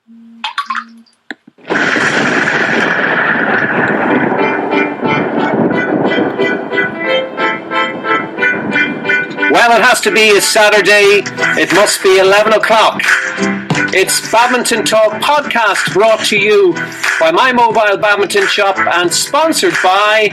Well, it has to be a Saturday. It must be 11 o'clock. It's Badminton Talk podcast brought to you by my mobile badminton shop and sponsored by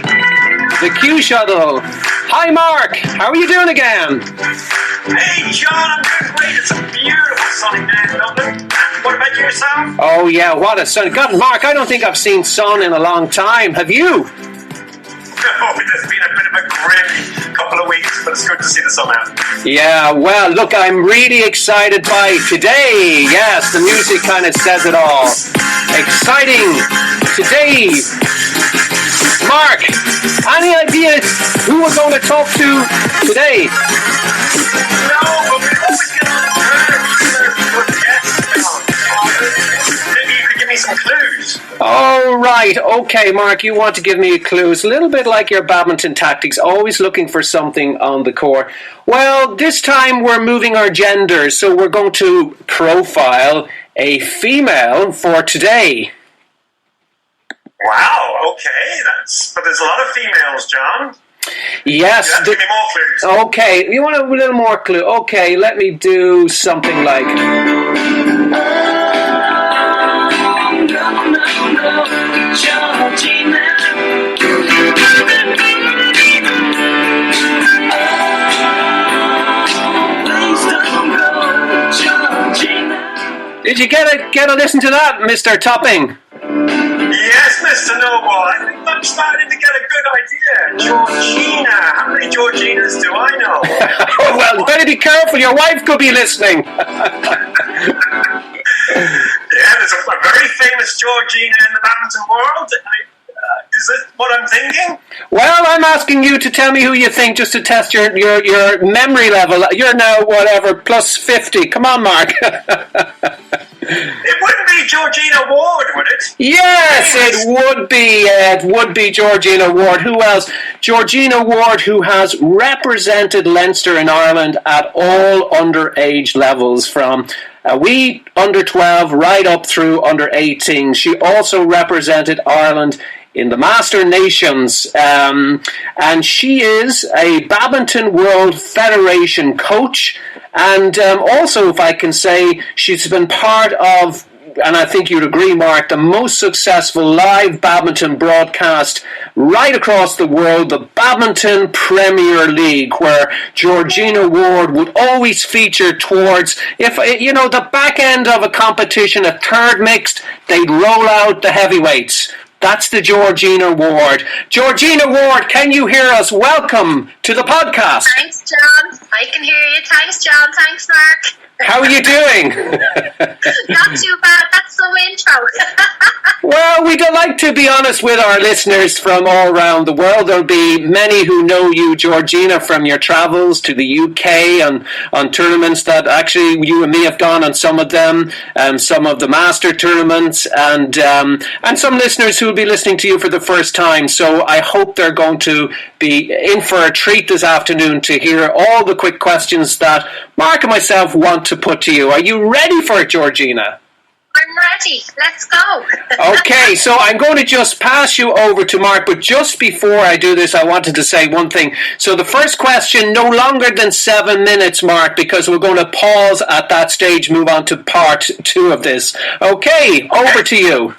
the Q Shuttle. Hi, Mark. How are you doing again? Hey, John. I'm doing great. It's a beautiful sunny day in Dublin. What about yourself? Oh, yeah. What a sun. God, Mark, I don't think I've seen sun in a long time. Have you? Oh, there's been a bit of a grim couple of weeks, but it's good to see the sun out. Yeah, well, look, I'm really excited by today. Yes, the music kind of says it all. Exciting today. Mark, any idea who we're going to talk to today? No, but we always get a little good guests on. Maybe you could give me some clues. Oh, right. Okay, Mark, you want to give me a clue. It's a little bit like your badminton tactics, always looking for something on the court. Well, this time we're moving our genders, so we're going to profile a female for today. Wow, okay. But there's a lot of females, John. Yes. You have to give me more clues. Okay, you want a little more clue? Okay, let me do something like... Georgina. Did you get a listen to that, Mr. Topping? Yes, Mr. Noble. I think I'm starting to get a good idea. Georgina. How many Georginas do I know? Well, better be careful. Your wife could be listening. Yeah, there's a very famous Georgina in the badminton world. Is it what I'm thinking? Well, I'm asking you to tell me who you think, just to test your memory level. You're now, whatever, plus 50. Come on, Mark. It wouldn't be Georgina Ward, would it? Yes, it would be. It would be Georgina Ward. Who else? Georgina Ward, who has represented Leinster in Ireland at all underage levels, from a wee under 12 right up through under 18. She also represented Ireland in the Master Nations, and she is a Badminton World Federation coach, and also, if I can say, she's been part of, and I think you'd agree, Mark, the most successful live badminton broadcast right across the world, the Badminton Premier League, where Georgina Ward would always feature towards, if you know, the back end of a competition, a third mixed, they'd roll out the heavyweights. That's the Georgina Ward. Georgina Ward, can you hear us? Welcome to the podcast. Thanks, John. I can hear you. Thanks, John. Thanks, Mark. How are you doing? Not too bad. That's the intro. Well, we'd like to be honest with our listeners from all around the world. There'll be many who know you, Georgina, from your travels to the UK and on tournaments that actually you and me have gone on some of them, some of the master tournaments, and some listeners who will be listening to you for the first time. So I hope they're going to be in for a treat this afternoon to hear all the quick questions that Mark and myself want to put to you. Are you ready for it, Georgina? I'm ready. Let's go. Okay, so I'm going to just pass you over to Mark, but just before I do this, I wanted to say one thing. So the first question, no longer than 7 minutes, Mark, because we're going to pause at that stage, move on to part 2 of this. Okay, over to you.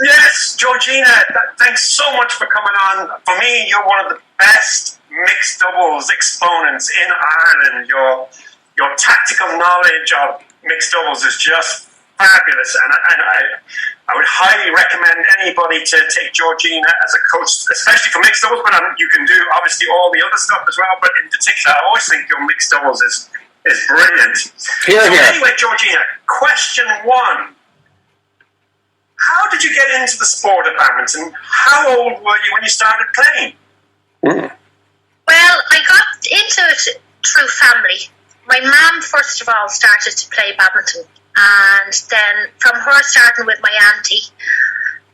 Yes, Georgina, thanks so much for coming on. For me, you're one of the best mixed doubles exponents in Ireland. Your tactical knowledge of mixed doubles is just fabulous, and I would highly recommend anybody to take Georgina as a coach, especially for mixed doubles, but you can do obviously all the other stuff as well, but in particular, I always think your mixed doubles is brilliant. Anyway, Georgina, question 1. How did you get into the sport of badminton? How old were you when you started playing? Well, I got into it through family. My mum, first of all, started to play badminton. And then from her starting with my auntie,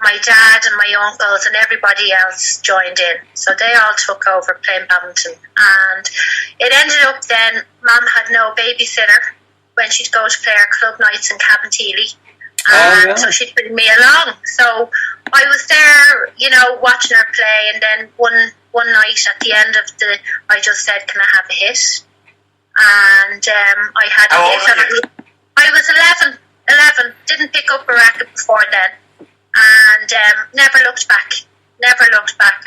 my dad and my uncles and everybody else joined in. So they all took over playing badminton. And it ended up then, Mum had no babysitter when she'd go to play her club nights in Cabinteely. And so she'd bring me along. So I was there, watching her play, and then one night at the end of I just said, "Can I have a hit?" And I had a hit. I was 11, didn't pick up a racket before then, and never looked back. I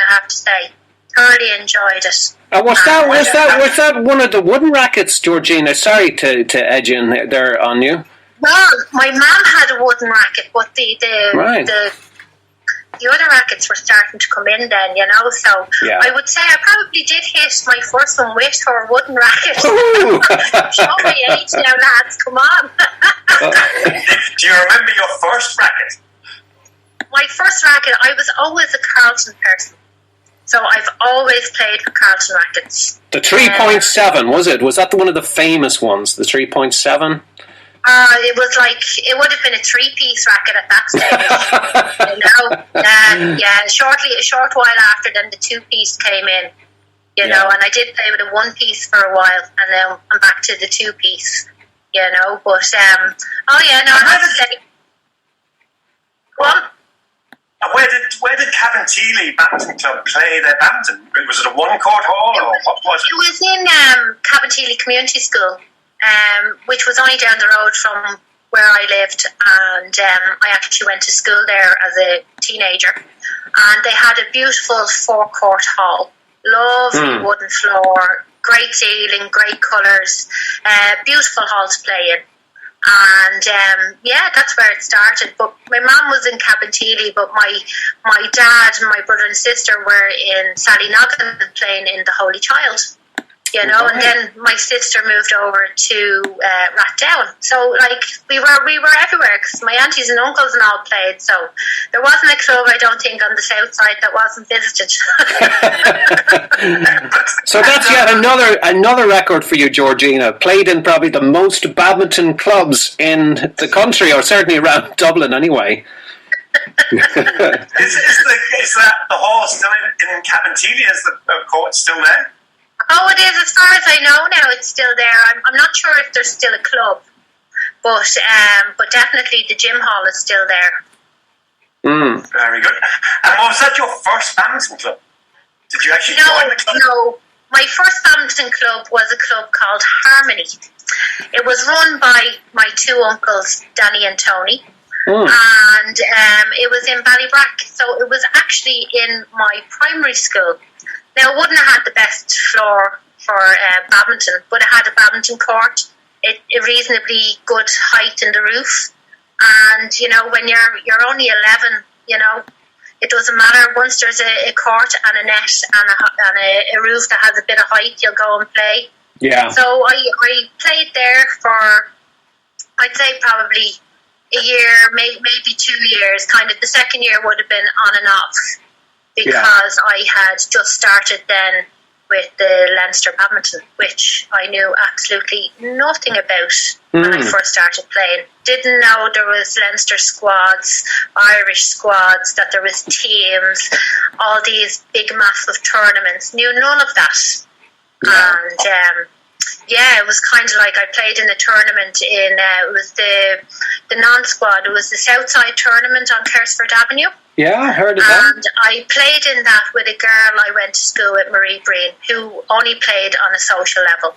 have to say, thoroughly enjoyed it. Was that one of the wooden rackets, Georgina? Sorry to edge in there on you. Well, my mum had a wooden racket, but the other rackets were starting to come in then, so yeah. I would say I probably did hit my first one with her wooden racket. Show my age now, lads, come on. Do you remember your first racket? My first racket, I was always a Carlton person. So I've always played with Carlton rackets. The 3.7, was it? Was that one of the famous ones, the 3.7? It was it would have been a 3-piece racket at that stage. Yeah, a short while after, then the 2-piece came in, and I did play with a 1-piece for a while, and then I'm back to the 2-piece, but, I have to say, what? Where did Cabinteely Badminton Club play their badminton? Was it a one-court hall, or what was it? It was in Cabinteely Community School, which was only down the road from where I lived, and I actually went to school there as a teenager. And they had a beautiful 4-court hall, lovely wooden floor, great ceiling, great colours, beautiful hall to play in. And that's where it started. But my mum was in Cabinteely, but my dad and my brother and sister were in Sallynoggin playing in the Holy Child. And then my sister moved over to Rathdown. So we were everywhere because my aunties and uncles and all played. So there wasn't a club, I don't think, on the south side that wasn't visited. So that's yet another record for you, Georgina. Played in probably the most badminton clubs in the country, or certainly around Dublin anyway. Is that the hall still in Cabinteely? Is the court still there? Oh, it is. As far as I know now, it's still there. I'm not sure if there's still a club, but definitely the gym hall is still there. Very good. And was that your first badminton club? Did you actually join the club? No. My first badminton club was a club called Harmony. It was run by my 2 uncles, Danny and Tony. And it was in Ballybrack. So it was actually in my primary school. Now, it wouldn't have had the best floor for badminton, but it had a badminton court, a reasonably good height in the roof. And, when you're only 11, it doesn't matter. Once there's a court and a net and a roof that has a bit of height, you'll go and play. Yeah. So I played there for, I'd say probably a year, maybe 2 years. Kind of the second year would have been on and off, because I had just started then with the Leinster Badminton, which I knew absolutely nothing about when I first started playing. Didn't know there was Leinster squads, Irish squads, that there was teams, all these big massive tournaments. Knew none of that. And it was kind of like I played in a tournament in, it was the non-squad, it was the Southside tournament on Kersford Avenue. Yeah, I heard of that. And I played in that with a girl I went to school with, Marie Breen, who only played on a social level.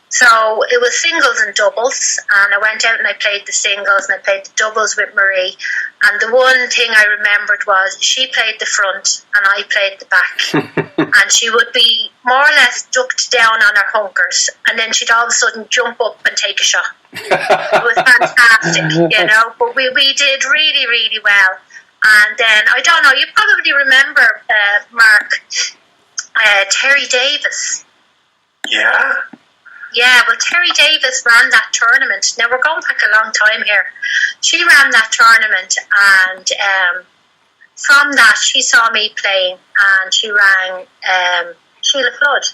So it was singles and doubles, and I went out and I played the singles and I played the doubles with Marie. And the one thing I remembered was she played the front and I played the back. And she would be more or less ducked down on her hunkers, and then she'd all of a sudden jump up and take a shot. It was fantastic, but we did really, really well. And then, I don't know, you probably remember, Mark, Terry Davis. Yeah? Yeah, well, Terry Davis ran that tournament. Now, we're going back a long time here. She ran that tournament, and from that, she saw me playing, and she rang Sheila Flood,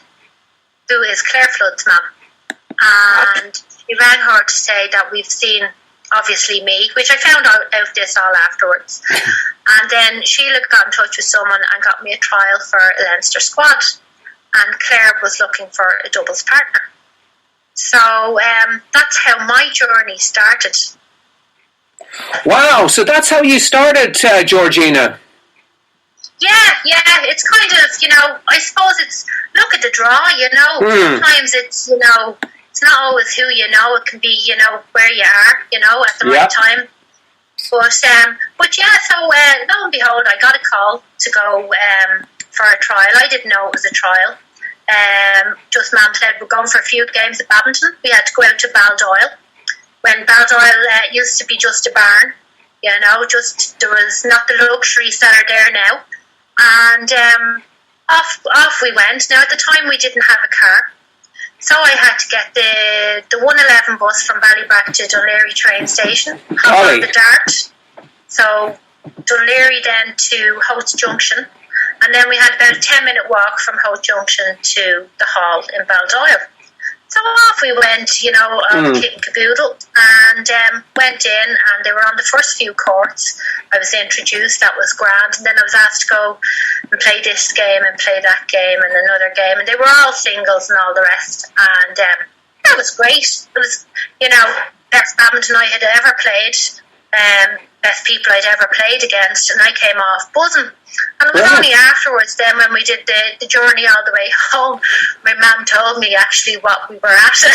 who is Claire Flood's mum. And he rang her to say that we've seen, obviously, me, which I found out this all afterwards. And then Sheila got in touch with someone and got me a trial for a Leinster squad. And Claire was looking for a doubles partner. So that's how my journey started. Wow, so that's how you started, Georgina. Yeah, it's kind of, I suppose it's, look at the draw, sometimes it's, it's not always who you know, it can be, where you are, at the right time. But yeah, so lo and behold, I got a call to go for a trial. I didn't know it was a trial. Just Mum said, we're going for a few games of badminton. We had to go out to Baldoyle, when Baldoyle used to be just a barn, there was not the luxuries that are there now. And off we went. Now, at the time, we didn't have a car, so I had to get the 111 bus from Ballybrack to Dunleary train station, hop on the Dart, so Dunleary then to Howth Junction, and then we had about a 10-minute walk from Howth Junction to the hall in Baldoyle. So off we went, on kit and caboodle, and went in, and they were on the first few courts. I was introduced, that was grand, and then I was asked to go and play this game and play that game and another game, and they were all singles and all the rest, and that was great. It was, best badminton I had ever played, best people I'd ever played against, and I came off buzzing. And it was only afterwards then, when we did the journey all the way home, my mum told me actually what we were at. So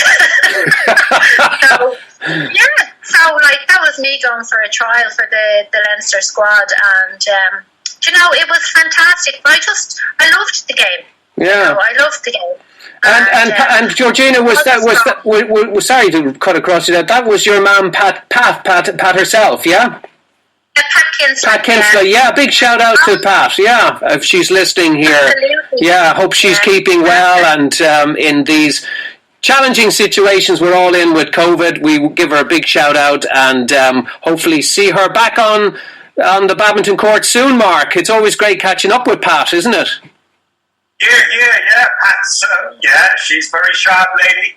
that was me going for a trial for the Leinster squad, and it was fantastic. But I loved the game. Yeah, I loved the game. And Georgina, sorry to cut across you there. That was your mum, Pat herself, yeah. Pat Kinsley, big shout out to Pat, if she's listening here. Absolutely. Hope she's keeping well, and in these challenging situations we're all in with COVID, we give her a big shout out, and hopefully see her back on the badminton court soon, Mark. It's always great catching up with Pat, isn't it? Yeah, Pat's, she's very sharp lady.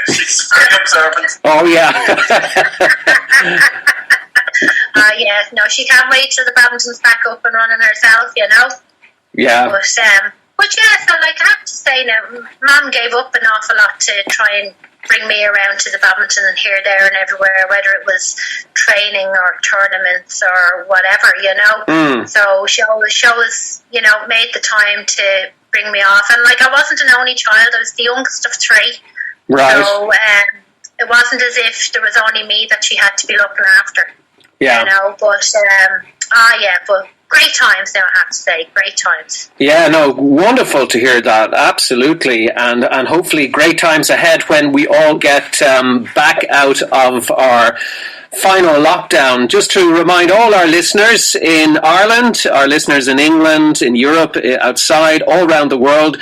She's very observant. Oh, yeah. She can't wait till the badminton's back up and running herself, Yeah. But so I have to say now, Mum gave up an awful lot to try and bring me around to the badminton and here, there and everywhere, whether it was training or tournaments or whatever, So she always, made the time to bring me off. And I wasn't an only child, I was the youngest of three. Right. So it wasn't as if there was only me that she had to be looking after. Yeah. But great times now, I have to say, great times. Yeah, no, wonderful to hear that, absolutely, and hopefully great times ahead when we all get back out of our final lockdown. Just to remind all our listeners in Ireland, our listeners in England, in Europe, outside, all around the world,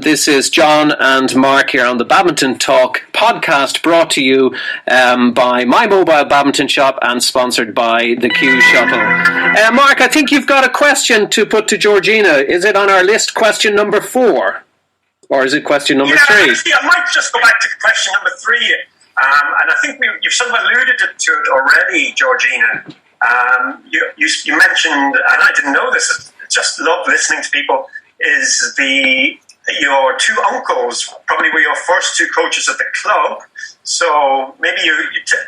this is John and Mark here on the Badminton Talk podcast, brought to you by My Mobile Badminton Shop and sponsored by the Q Shuttle. Mark, I think you've got a question to put to Georgina. Is it on our list, question number 4? Or is it question number 3? Actually, I might just go back to question number 3. And I think you've sort of alluded to it already, Georgina. You mentioned, and I didn't know this, I just love listening to people, is your 2 uncles probably were your first 2 coaches at the club. So maybe you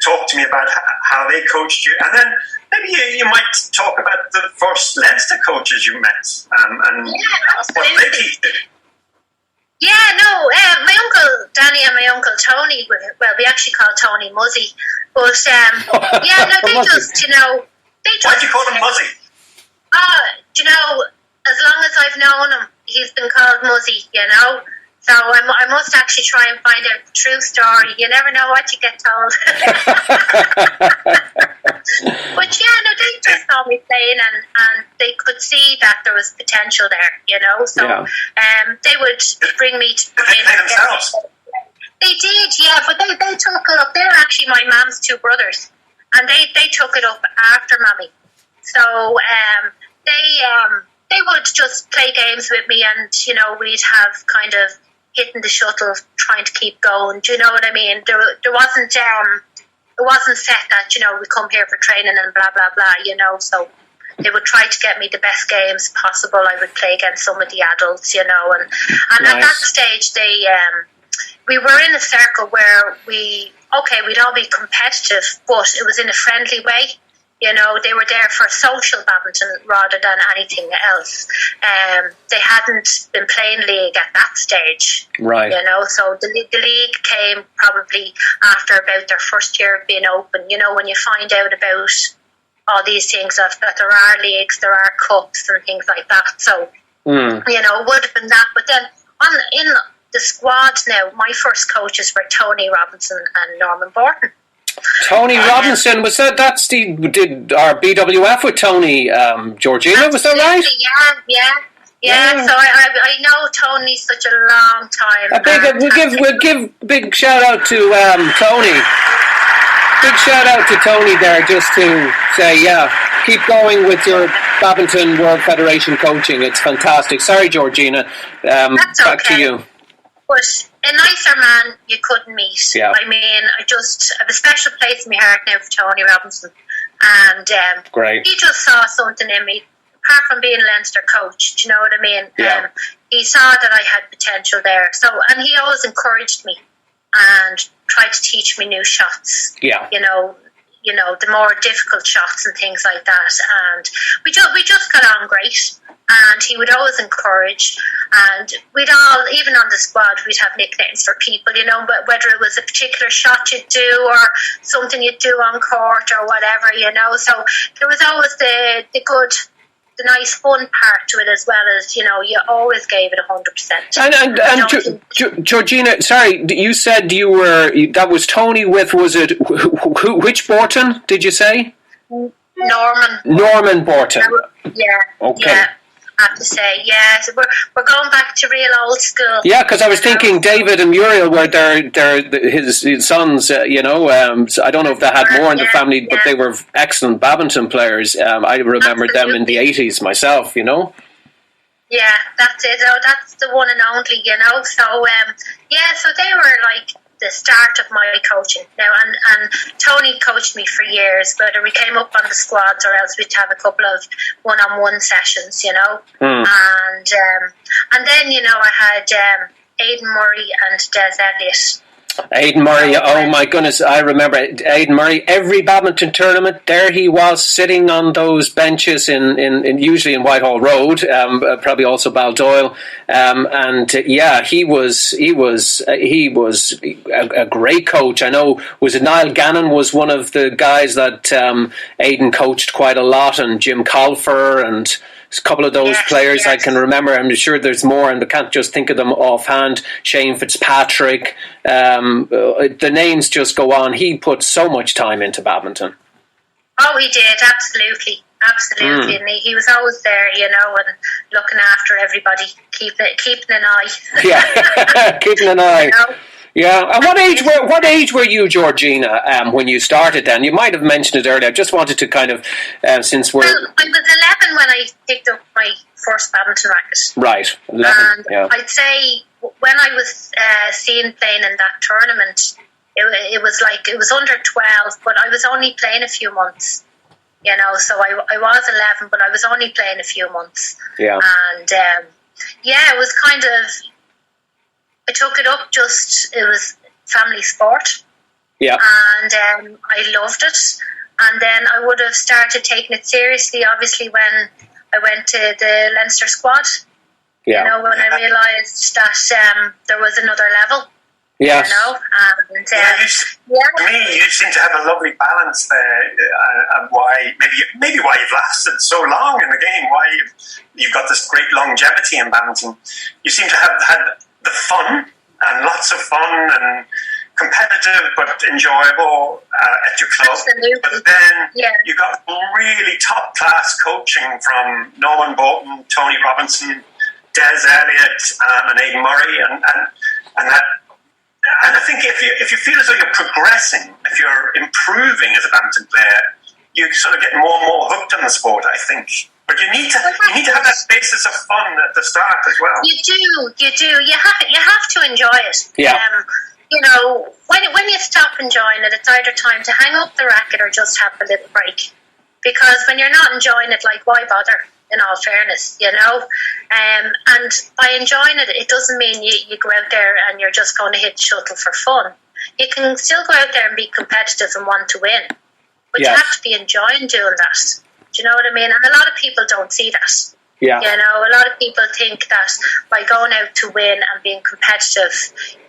talk to me about how they coached you. And then maybe you might talk about the first Leinster coaches you met and what they teach you. Yeah, no, my Uncle Danny and my Uncle Tony, well, we actually call Tony Muzzy, but, they just, Why'd you call him Muzzy? As long as I've known him, he's been called Muzzy, so I must actually try and find out the true story. You never know what you get told. But they just saw me playing, and they could see that there was potential there, so they would bring me to play themselves. They did, but they took it up. They're actually my mum's 2 brothers, and they took it up after Mummy. So they would just play games with me, and we'd have kind of hitting the shuttle, trying to keep going. Do you know what I mean? There wasn't it wasn't set that we come here for training and blah blah blah. So they would try to get me the best games possible. I would play against some of the adults, and nice. At that stage we were in a circle where we okay, we'd all be competitive, but it was in a friendly way. You know, they were there for social badminton rather than anything else. They hadn't been playing league at that stage. Right. You know, so the league came probably after about their first year of being open. You know, when you find out about all these things, that there are leagues, there are cups and things like that. So, you know, it would have been that. But then in the squad now, my first coaches were Tony Robinson and Norman Borton. Tony Robinson, was that's did our BWF with Tony, Georgina, was that right? Yeah. So I know Tony such a long time. We'll give big shout out to Tony. Big shout out to Tony there, just to say, keep going with your Badminton World Federation coaching. It's fantastic. Sorry, Georgina. That's back okay. to you. But a nicer man you couldn't meet. Yeah. I mean, I have a special place in my heart now for Tony Robinson. And Great. He just saw something in me, apart from being a Leinster coach, do you know what I mean? Yeah. He saw that I had potential there. So, and he always encouraged me and tried to teach me new shots. Yeah. You know, the more difficult shots and things like that. And we just got on great. And he would always encourage, and we'd all, even on the squad, we'd have nicknames for people, you know, but whether it was a particular shot you'd do or something you'd do on court or whatever, you know. So there was always the good, the nice fun part to it, as well as, you know, you always gave it 100%. And Georgina, sorry, you said that was Tony with, was it, which Borton, did you say? Norman Borton. Yeah. Okay. Yeah. I have to say, so we're going back to real old school. Yeah, because I was thinking David and Muriel were his sons. So I don't know if they had more in the family, but they were excellent badminton players. I remember them in the 80s myself. You know. Yeah, that's it. Oh, that's the one and only. You know. So so they were like the start of my coaching now, and Tony coached me for years, whether we came up on the squads or else we'd have a couple of one-on-one sessions, you know. And then, you know, I had Aidan Murray and Des Elliott. Aidan Murray, oh my goodness, I remember Aidan Murray. Every badminton tournament, there he was sitting on those benches in usually in Whitehall Road, probably also Baldoyle, he was a great coach. I know, was it Niall Gannon was one of the guys that Aidan coached quite a lot, and Jim Colfer and a couple of those players I can remember. I'm sure there's more, and I can't just think of them offhand. Shane Fitzpatrick, the names just go on. He put so much time into badminton. Oh, he did, absolutely. And he was always there, you know, and looking after everybody, keeping an eye. Yeah, keeping an eye. You know? Yeah, and what age were you, Georgina, when you started then? You might have mentioned it earlier. I just wanted to kind of, since we're... Well, I was 11 when I picked up my first badminton racket. Right, 11, and I'd say when I was seen playing in that tournament, it was under 12, but I was only playing a few months. You know, so I was 11, but I was only playing a few months. Yeah. And, it was kind of... I took it up it was family sport. Yeah. And I loved it. And then I would have started taking it seriously, obviously, when I went to the Leinster squad. Yeah. You know, when I realised that there was another level. Yes. You know? And, to me, you seem to have a lovely balance there, and why maybe why you've lasted so long in the game, why you've got this great longevity in badminton. You seem to have had the fun, and lots of fun, and competitive but enjoyable at your club. Absolutely. But then you got really top class coaching from Norman Bolton, Tony Robinson, Des Elliott, and Aidan Murray, and that. And I think if you feel as though you're progressing, if you're improving as a badminton player, you sort of get more and more hooked on the sport, I think. But you need to have that basis of fun at the start as well. You do. You have to enjoy it. Yeah. You know, when you stop enjoying it, it's either time to hang up the racket or just have a little break. Because when you're not enjoying it, like, why bother? In all fairness, you know. And by enjoying it, it doesn't mean you go out there and you're just going to hit shuttle for fun. you can still go out there and be competitive and want to win, but Yes. you have to be enjoying doing that. Do you know what I mean? And a lot of people don't see that. Yeah. You know, a lot of people think that by going out to win and being competitive,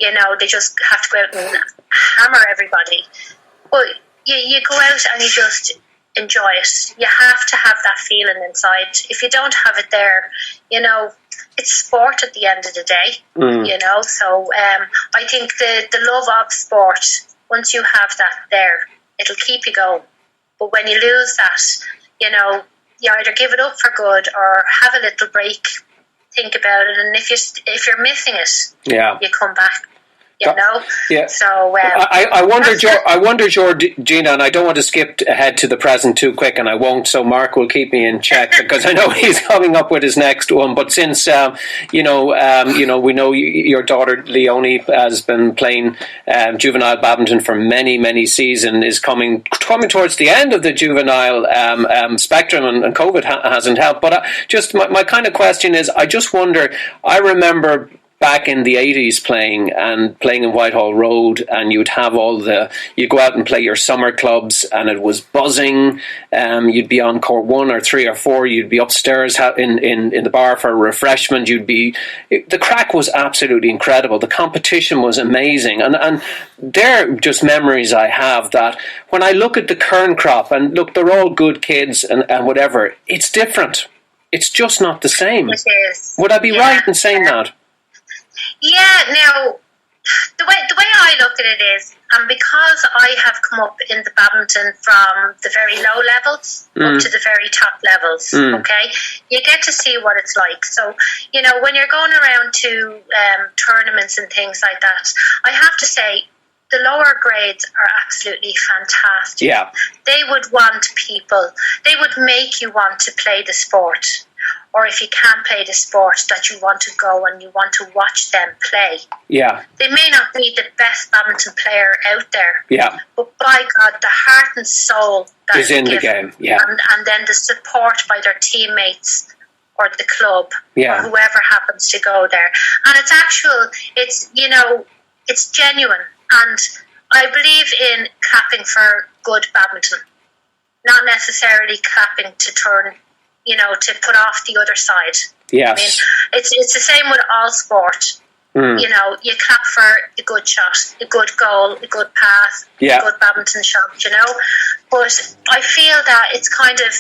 you know, they just have to go out and hammer everybody. But you go out and you just enjoy it. You have to have that feeling inside. If you don't have it there, you know, it's sport at the end of the day, you know. So I think the love of sport, once you have that there, it'll keep you going. But when you lose that, you know, you either give it up for good or have a little break, think about it, and if you're missing it, you come back. You know, yeah. So I wonder, Georgina, and I don't want to skip ahead to the present too quick, and I won't. So Mark will keep me in check because I know he's coming up with his next one. But since we know your daughter Leonie has been playing juvenile badminton for many seasons, is coming towards the end of the juvenile spectrum, and COVID hasn't helped. But just my kind of question is, I just wonder. I remember back in the 80s playing in Whitehall Road, and you'd have you go out and play your summer clubs, and it was buzzing. You'd be on court 1 or 3 or 4, you'd be upstairs in the bar for a refreshment. The crack was absolutely incredible. The competition was amazing, and they're just memories I have that when I look at the current crop, and look, they're all good kids and whatever, it's different. It's just not the same. It is. Would I be right in saying that? Yeah, now, the way I look at it is, and because I have come up in the badminton from the very low levels up to the very top levels, okay, you get to see what it's like. So, you know, when you're going around to tournaments and things like that, I have to say, the lower grades are absolutely fantastic. Yeah. They would make you want to play the sport. Or if you can't play the sport, that you want to go and you want to watch them play. Yeah. They may not be the best badminton player out there. Yeah. But by God, the heart and soul that is in the game. Yeah. And then the support by their teammates or the club or whoever happens to go there. And it's genuine. And I believe in clapping for good badminton. Not necessarily clapping to turn, to put off the other side. Yes. I mean, it's the same with all sport. You know, you clap for a good shot, a good goal, a good pass, a good badminton shot, But I feel that it's kind of,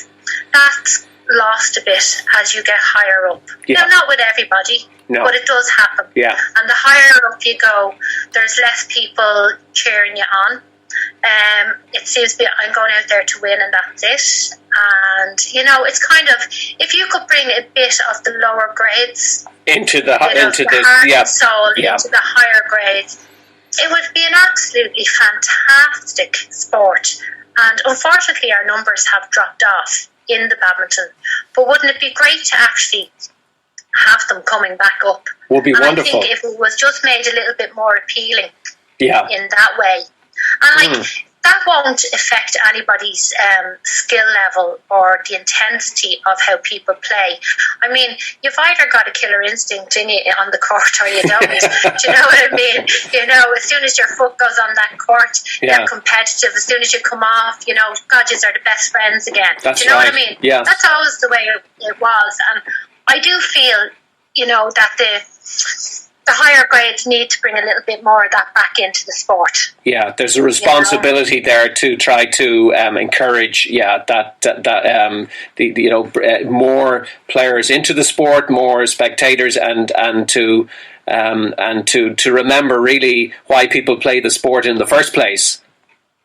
that's lost a bit as you get higher up. Yeah. Now, not with everybody, but it does happen. Yeah. And the higher up you go, there's less people cheering you on. It seems to be, I'm going out there to win and that's it. And, it's kind of, if you could bring a bit of the lower grades into the heart and soul, into the higher grades, it would be an absolutely fantastic sport. And unfortunately, our numbers have dropped off in the badminton. But wouldn't it be great to actually have them coming back up? Would be wonderful. I think if it was just made a little bit more appealing in that way. And that won't affect anybody's skill level or the intensity of how people play. I mean, you've either got a killer instinct in you on the court or you don't. Do you know what I mean? As soon as your foot goes on that court, you're competitive. As soon as you come off, God, yous are the best friends again. That's do you know right. what I mean? Yeah. That's always the way it was. And I do feel, that the higher grades need to bring a little bit more of that back into the sport. Yeah, there's a responsibility there to try to encourage, more players into the sport, more spectators, and to remember really why people play the sport in the first place.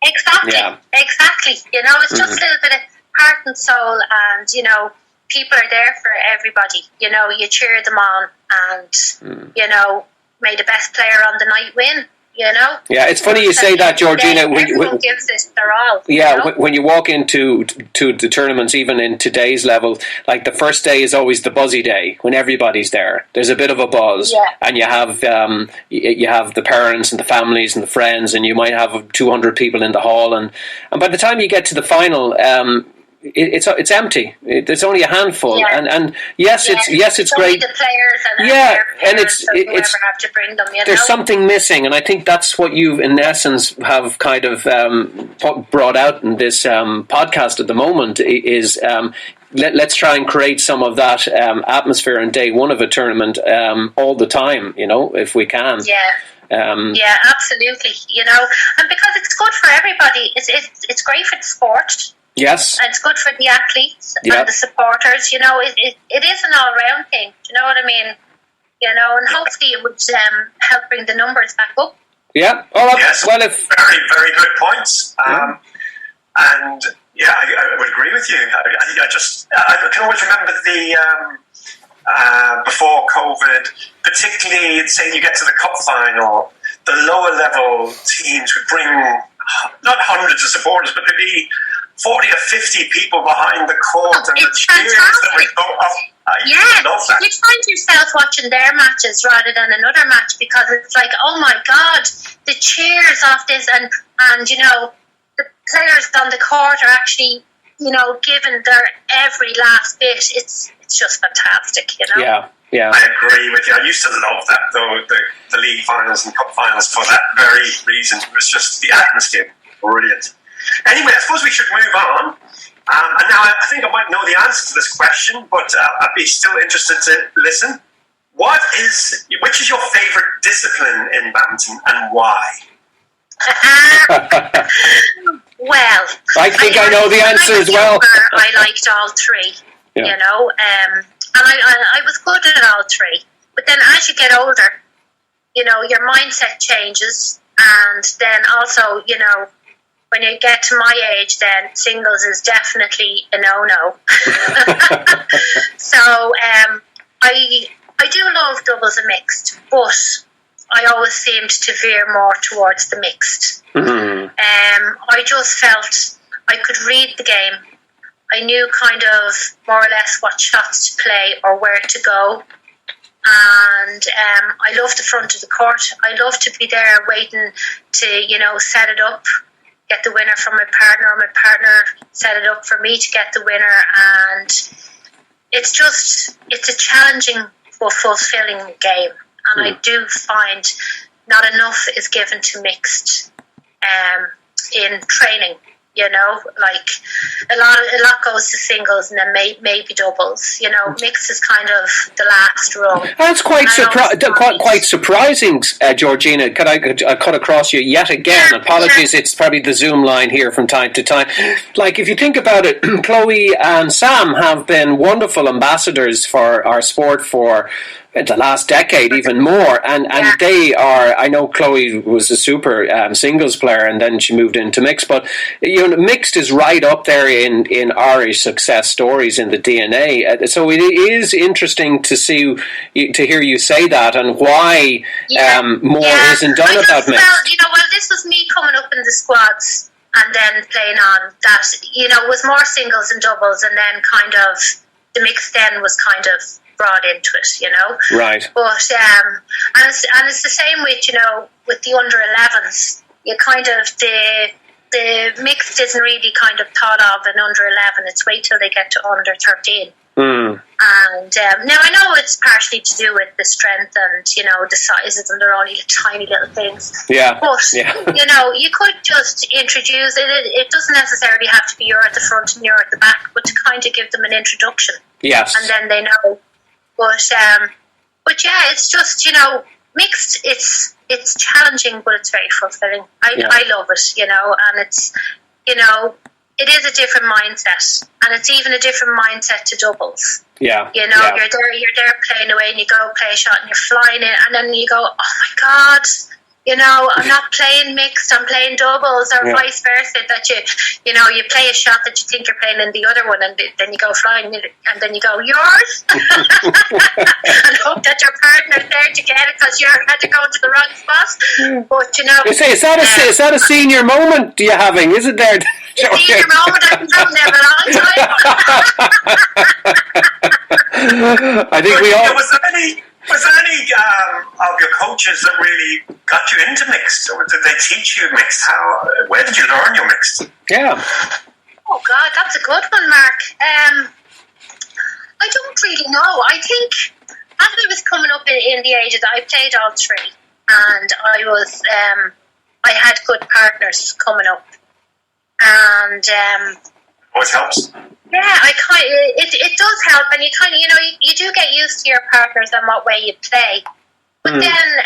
Exactly. Yeah. Exactly. It's just a little bit of heart and soul, and people are there for everybody. You cheer them on, and may the best player on the night win. Yeah, it's funny you say that, Georgina. Everyone gives this their all. When you walk into the tournaments, even in today's level, like the first day is always the buzzy day when everybody's there. There's a bit of a buzz, and you have the parents and the families and the friends, and you might have 200 people in the hall, and by the time you get to the final. it's empty. There's only a handful, Yeah. and yes, it's only great. the players and Yeah, their and parents or it's whoever have to bring them. There's something missing, and I think that's what you, in essence, have kind of brought out in this podcast at the moment. Is let's try and create some of that atmosphere on day one of a tournament all the time. If we can. Yeah. Yeah, absolutely. And because it's good for everybody, it's great for the sport. Yes. And it's good for the athletes and the supporters. It is an all-round thing. Do you know what I mean? And hopefully it would help bring the numbers back up. Yeah. Yes. Well, very, very good points. And yeah, I would agree with you. I can always remember the before COVID, particularly say you get to the cup final, the lower level teams would bring not hundreds of supporters, but there'd be 40 or 50 people behind the court, and the cheers that would go up. I love that. You'd find yourself watching their matches rather than another match, because it's like, oh my God, the cheers off this, and the players on the court are actually giving their every last bit. It's just fantastic, Yeah. I agree with you. I used to love that, though, the league finals and cup finals for that very reason. It was just the atmosphere. Brilliant. Anyway, I suppose we should move on. And now I think I might know the answer to this question, but I'd be still interested to listen. Which is your favourite discipline in badminton, and why? Well, I think I know the answer as well. I liked all three, and I was good at all three. But then as you get older, your mindset changes, and then also, when you get to my age, then singles is definitely a no-no. So I do love doubles and mixed, but I always seemed to veer more towards the mixed. Mm-hmm. I just felt I could read the game. I knew kind of more or less what shots to play or where to go. And I love the front of the court. I love to be there waiting to, set it up, get the winner from my partner, or my partner set it up for me to get the winner. And it's a challenging but fulfilling game. And I do find not enough is given to mixed in training. Like a lot goes to singles and then maybe doubles. Mixed is kind of the last rung. That's quite surprising, Georgina. Could I cut across you yet again? Apologies, it's probably the Zoom line here from time to time. Like, if you think about it, Chloe and Sam have been wonderful ambassadors for our sport for the last decade, even more, and they are. I know Chloe was a super singles player, and then she moved into mixed. But mixed is right up there in Irish success stories in the DNA. So it is interesting to hear you say that, and why more isn't done about mixed. Well, this was me coming up in the squads and then playing on that. It was more singles and doubles, and then kind of the mixed then was kind of brought into it, Right. But and it's the same with the under 11s. You kind of the mixed isn't really kind of thought of in under 11. It's wait till they get to under 13. Mm. And now I know it's partially to do with the strength and the sizes, and they're only tiny little things. Yeah. But you could just introduce it. It doesn't necessarily have to be you're at the front and you're at the back, but to kind of give them an introduction. Yes. And then they know. But yeah, it's just mixed. It's challenging, but it's very fulfilling. I love it, and it's it is a different mindset, and it's even a different mindset to doubles. Yeah, you're there playing away, and you go play a shot, and you're flying in, and then you go, oh my God. I'm not playing mixed, I'm playing doubles, or vice versa, that you play a shot that you think you're playing in the other one, and then you go flying, and then you go, yours? And hope that your partner's there to get it, because you had to go to the wrong spot. But, is that a senior moment you're having, is it there? A senior moment I've been having there for a long time. I think we all... Was there any of your coaches that really got you into mixed, or did they teach you mixed? Where did you learn your mixed? Yeah. Oh, God, that's a good one, Mark. I don't really know. I think as I was coming up in the ages, I played all three, and I had good partners coming up, and always helps. yeah, it does help, and you kind of you do get used to your partners and what way you play. But then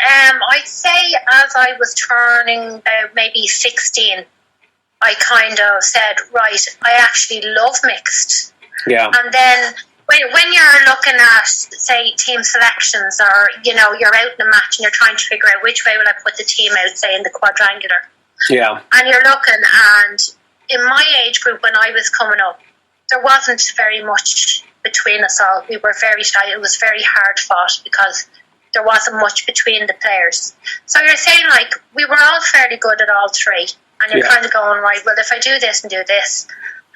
I'd say as I was turning about maybe 16, I kind of said, right, I actually love mixed. Yeah. And then when you're looking at, say, team selections, or, you're out in a match and you're trying to figure out which way will I put the team out, say, in the quadrangular. Yeah. And you're looking, and in my age group when I was coming up, there wasn't very much between us all. We were very shy. It was very hard fought because there wasn't much between the players. So you're saying, like, we were all fairly good at all three. And you're kind of going, right, well, if I do this and do this.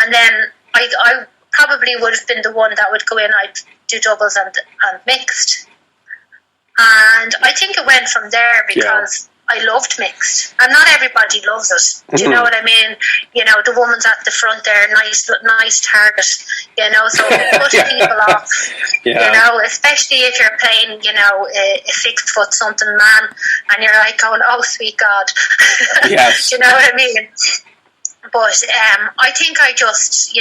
And then I probably would have been the one that would go in, I'd do doubles and mixed. And I think it went from there because I loved mixed. And not everybody loves it. Do you know what I mean? The woman's at the front there, nice target, so it puts people off. Especially if you're playing, a 6 foot something man, and you're like going, oh, sweet God. Yes. Do you know what I mean? But I think I just,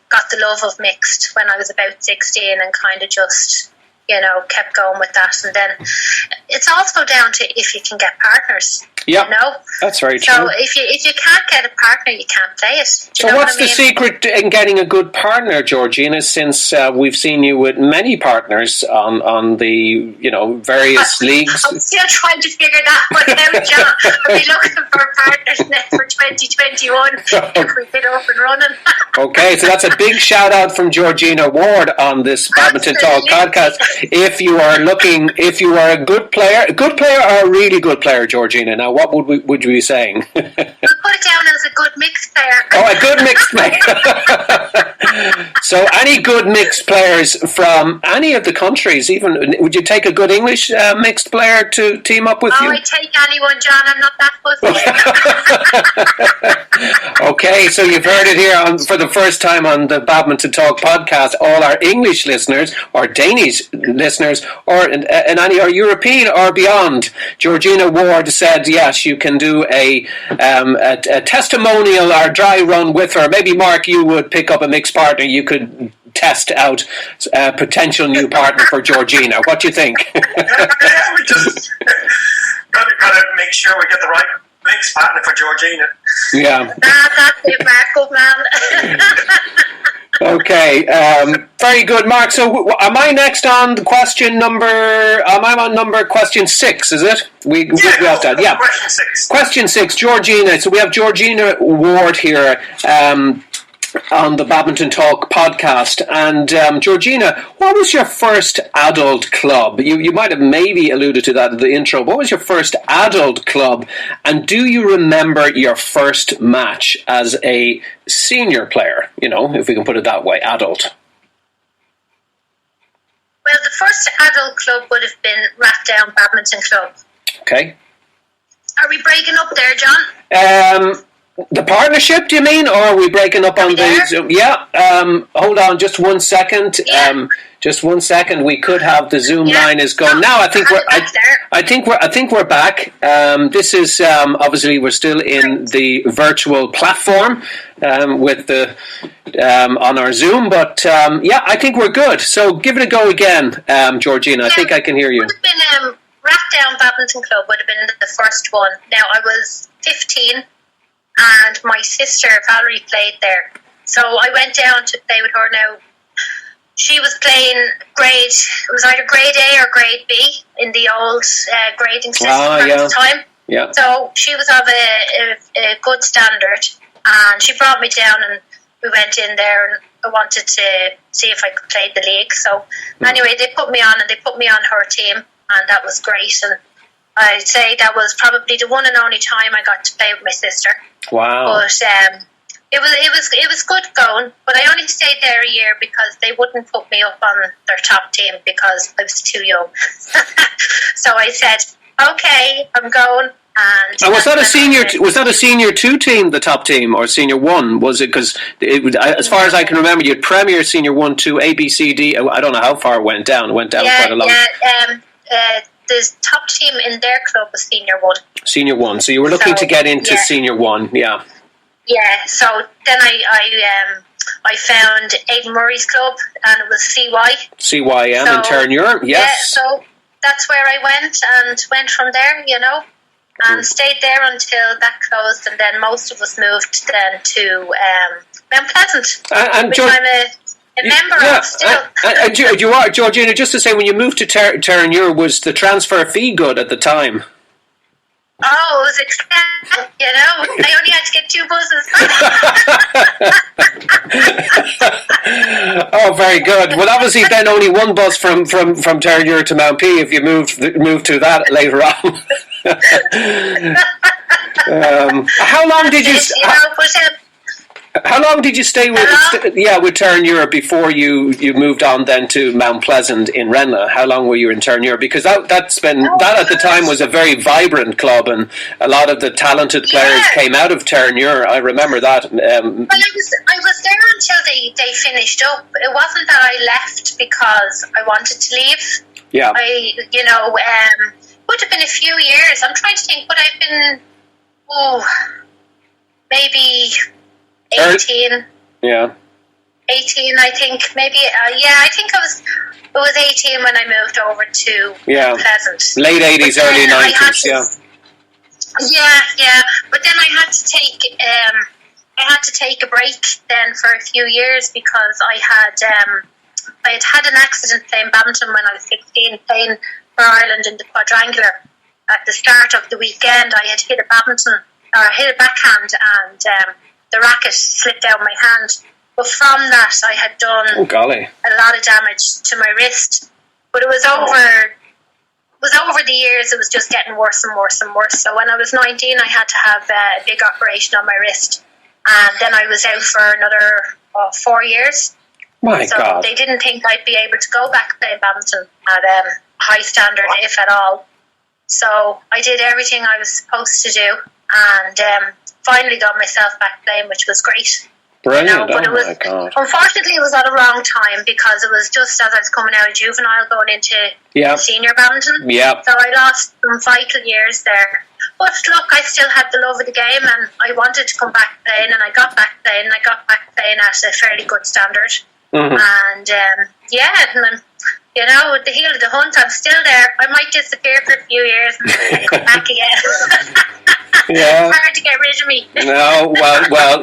got the love of mixed when I was about 16 and kind of just, kept going with that. And then it's also down to if you can get partners. Yeah, that's very true. So if you can't get a partner, you can't play it. So what's the secret in getting a good partner, Georgina, since we've seen you with many partners on the, various leagues? I'm still trying to figure that one out, John. I'll be looking for partners next for 2021 if we get up and running. Okay, so that's a big shout out from Georgina Ward on this Badminton Talk podcast. If you are a good player or a really good player, Georgina, now what would you be saying? We'll put it down as a good mixed player. Oh, a good mixed player. So any good mixed players from any of the countries, even, would you take a good English mixed player to team up with you? Oh, I'd take anyone, John. I'm not that fussy. Okay, so you've heard it here for the first time on the Badminton Talk podcast. All our English listeners, or Danish listeners, or any or European or beyond, Georgina Ward said, yes, you can do a testimonial or dry run with her. Maybe, Mark, you would pick up a mixed partner. You could test out a potential new partner for Georgina. What do you think? We just gotta make sure we get the right mixed partner for Georgina. Yeah. That's it, Mark. Good man. Okay, very good, Mark. So, am I next on question number? On number question 6? Is it? We have that. Yeah. Question 6. Question 6, Georgina. So we have Georgina Ward here on the Badminton Talk podcast. And Georgina, what was your first adult club? You might have maybe alluded to that in the intro. What was your first adult club? And do you remember your first match as a senior player? If we can put it that way, adult. Well, the first adult club would have been Rathdown Badminton Club. Okay. Are we breaking up there, John? The partnership, do you mean? Or are we breaking up on the Zoom? Yeah. Hold on just 1 second. Yeah. Just 1 second. We could have the Zoom line is gone. Now I think we're back. This is obviously we're still in the virtual platform with the on our Zoom, but I think we're good. So give it a go again, Georgina. I think I can hear you. Would have been Rathdown Badminton Club would have been the first one. Now I was 15. And my sister Valerie played there, so I went down to play with her. Now she was playing it was either grade A or grade B in the old grading system at the time. Yeah. So she was of a good standard, and she brought me down, and we went in there, and I wanted to see if I could play the league. So anyway, they put me on, and they put me on her team, and that was great. And I'd say that was probably the one and only time I got to play with my sister. Wow. But it was good going, but I only stayed there a year because they wouldn't put me up on their top team because I was too young. So I said, okay, I'm going. And was that a senior? Was that a senior 2 team, the top team, or senior 1? Was it because as far as I can remember, you had Premier, Senior 1, 2, A, B, C, D. I don't know how far it went down. It went down quite a lot. The top team in their club was Senior 1. Senior 1. So you were looking to get into Senior 1, yeah. Yeah. So then I found Aidan Murray's club, and it was CY. CYM in Turner, yes. Yeah. So that's where I went from there, and stayed there until that closed, and then most of us moved then to Mount Pleasant, which I'm a member of still. And you are, Georgina, just to say, when you moved to Turner, was the transfer fee good at the time? Oh, it was expensive, I only had to get 2 buses. Oh, very good. Well, obviously, then only one bus from Turner to Mount P if you moved to that later on. How long did you? How long did you stay with Turner before you moved on then to Mount Pleasant in Renna? How long were you in Turner? Because that at the time was a very vibrant club, and a lot of the talented players came out of Turner. I remember that. Well, I was there until they finished up. It wasn't that I left because I wanted to leave. Yeah. Would have been a few years. I'm trying to think. Would I've been maybe 18. Yeah. 18, I think. Maybe, I think it was 18 when I moved over to Pleasant. Late 80s, early 90s, Yeah. But then I had to take a break then for a few years because I had an accident playing badminton when I was 16, playing for Ireland in the quadrangular. At the start of the weekend, I had hit a backhand, and the racket slipped out of my hand. But from that, I had done a lot of damage to my wrist. But it was over the years. It was just getting worse and worse and worse. So when I was 19, I had to have a big operation on my wrist, and then I was out for another 4 years. God. They didn't think I'd be able to go back playing badminton at high standard, if at all. So I did everything I was supposed to do, and finally got myself back playing, which was great. Brilliant! But unfortunately, it was at a wrong time because it was just as I was coming out of juvenile, going into senior badminton. Yeah. So I lost some vital years there. But look, I still had the love of the game, and I wanted to come back playing, and I got back playing. And I got back playing at a fairly good standard. Mm-hmm. And with the heel of the hunt, I'm still there. I might disappear for a few years and come back again. Yeah. It's hard to get rid of me. No,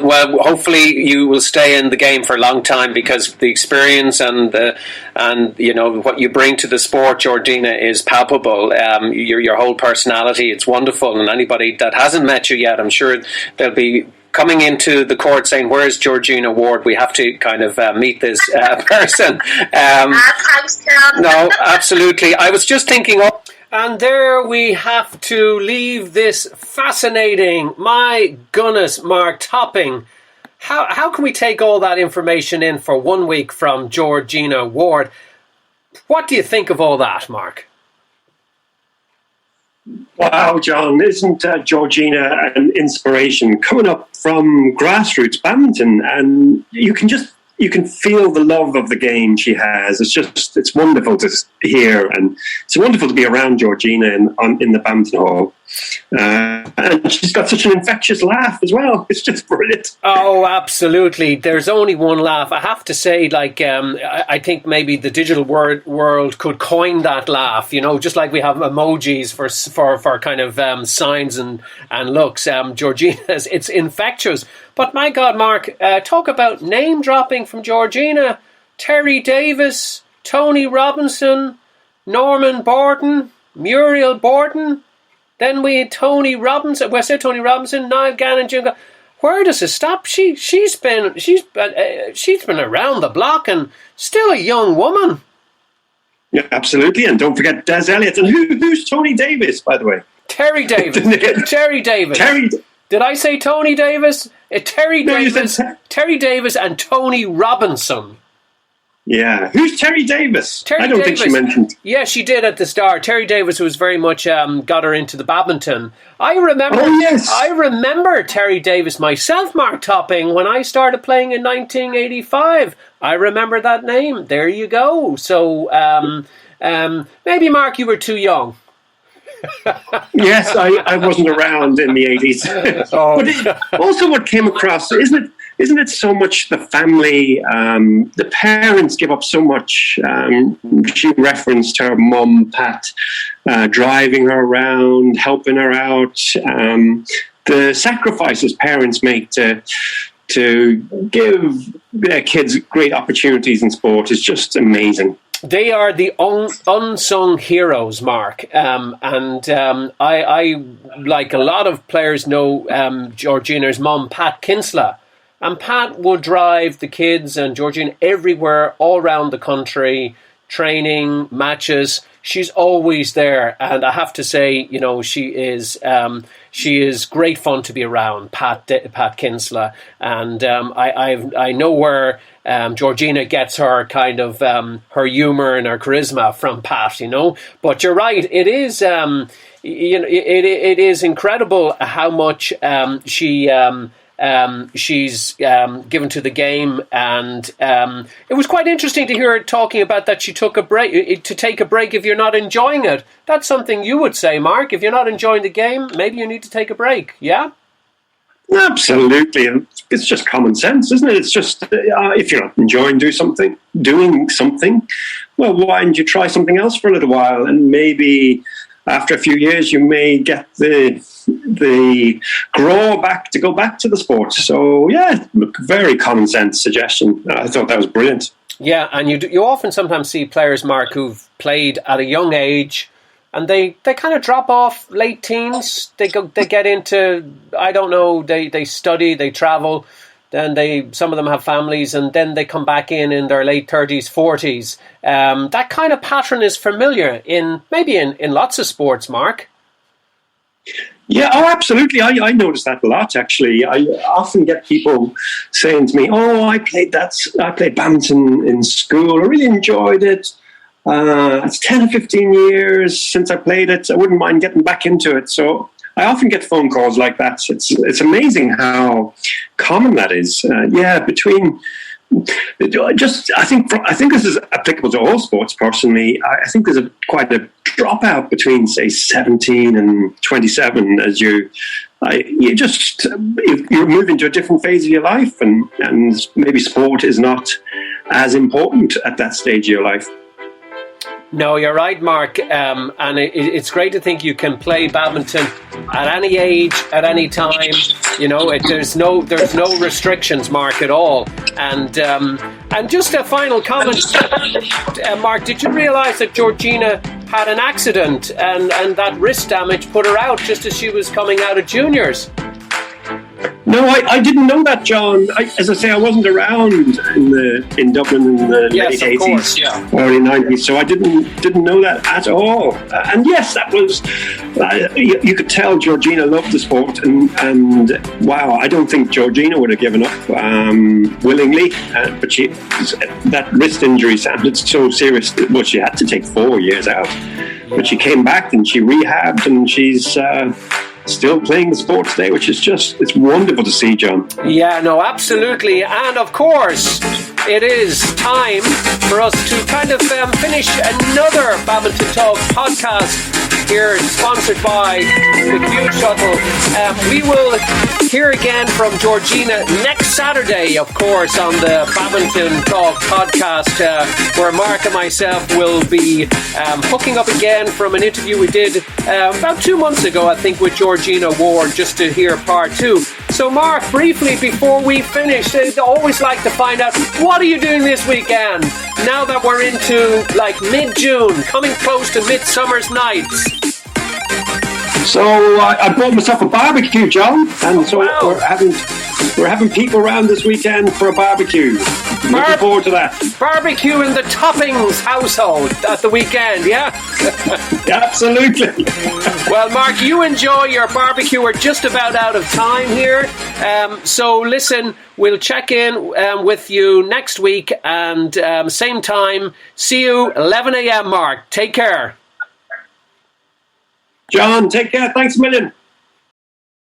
well. Hopefully, you will stay in the game for a long time because the experience and what you bring to the sport, Georgina, is palpable. Your whole personality, it's wonderful. And anybody that hasn't met you yet, I'm sure they'll be coming into the court saying, "Where's Georgina Ward? We have to kind of meet this person." No, absolutely. I was just thinking. And there we have to leave this fascinating, my goodness, Mark Topping. How can we take all that information in for 1 week from Georgina Ward? What do you think of all that, Mark? Wow, John, isn't Georgina an inspiration? Coming up from grassroots badminton, and you can feel the love of the game she has. It's wonderful to hear, and it's wonderful to be around Georgina in the badminton hall. And she's got such an infectious laugh as well. It's just brilliant. Oh, absolutely. There's only one laugh. I have to say, I think maybe the digital world could coin that laugh, just like we have emojis for kind of signs and looks. Georgina's, it's infectious. But my God, Mark, talk about name dropping from Georgina. Terry Davis, Tony Robinson, Norman Borden, Muriel Borden. Then we had Tony Robinson. Well, I said Tony Robinson, Niall Gannon, Jim. Where does it stop? She's been around the block and still a young woman. Yeah, absolutely. And don't forget Des Elliott. And who's Tony Davis, by the way? Terry Davis. Terry Davis. Did I say Tony Davis? Terry Davis and Tony Robinson. Yeah. Who's Terry Davis? I don't think she mentioned. Yeah, she did at the start. Terry Davis was very much got her into the badminton. I remember. Oh, yes. I remember Terry Davis myself, Mark Topping, when I started playing in 1985. I remember that name. There you go. So maybe, Mark, you were too young. Yes, I wasn't around in the 80s. But also what came across, isn't it so much the family, the parents give up so much. She referenced her mum, Pat, driving her around, helping her out. The sacrifices parents make to give their kids great opportunities in sport is just amazing. They are the unsung heroes, Mark. I, like a lot of players, know Georgina's mum, Pat Kinsella. And Pat would drive the kids and Georgina everywhere, all around the country, training, matches. She's always there. And I have to say, you know, she is great fun to be around, Pat Kinsella. And I know where Georgina gets her kind of her humour and her charisma from Pat, you know. But you're right, it is it is incredible how much she's given to the game, and it was quite interesting to hear her talking about that she took a break. To take a break if you're not enjoying it, that's something you would say, Mark. If you're not enjoying the game, maybe you need to take a break. Yeah. Absolutely, it's just common sense, isn't it? It's just if you're not enjoying doing something, well, why don't you try something else for a little while, and maybe after a few years you may get the go back to the sport. So yeah, very common sense suggestion. I thought that was brilliant. Yeah, and you often sometimes see players, Mark, who've played at a young age, and they kind of drop off late teens. They get into, I don't know, they study, they travel, then some of them have families, and then they come back in their late 30s, 40s. That kind of pattern is familiar in lots of sports, Mark. Yeah, oh, absolutely. I notice that a lot, actually. I often get people saying to me, I played badminton in school. I really enjoyed it. It's 10 or 15 years since I played it. I wouldn't mind getting back into it. So I often get phone calls like that. It's amazing how common that is. I think this is applicable to all sports. Personally, I think there's quite a dropout between, say, 17 and 27 as you move into a different phase of your life, and maybe sport is not as important at that stage of your life. No, you're right, Mark. And it's great to think you can play badminton at any age, at any time. You know, there's no restrictions, Mark, at all. And just a final comment, Mark. Did you realise that Georgina had an accident and that wrist damage put her out just as she was coming out of juniors? No, I didn't know that, John. As I say, I wasn't around in Dublin in the late 80s, early 90s, so I didn't know that at all. And yes, that was, you could tell Georgina loved the sport, and wow, I don't think Georgina would have given up willingly, but that wrist injury sounded so serious. Well, she had to take 4 years out, but she came back and she rehabbed, and she's still playing the sport today, which is it's wonderful to see, John. Yeah, no, absolutely. And of course, it is time for us to kind of finish another Badminton Talk podcast here, sponsored by the Q Shuttle. We will hear again from Georgina next Saturday, of course, on the Badminton Talk podcast, where Mark and myself will be hooking up again from an interview we did about 2 months ago, I think, with Georgina Ward, just to hear part 2. So, Mark, briefly before we finish, I'd always like to find out, what are you doing this weekend? Now that we're into like mid-June, coming close to Midsummer's Nights. So I bought myself a barbecue, John, and so we're having people around this weekend for a barbecue. Looking forward to that. Barbecue in the Toppings household at the weekend, yeah? Absolutely. Well, Mark, you enjoy your barbecue. We're just about out of time here. So listen, we'll check in with you next week and same time. See you 11 a.m. Mark. Take care. John, take care. Thanks a million.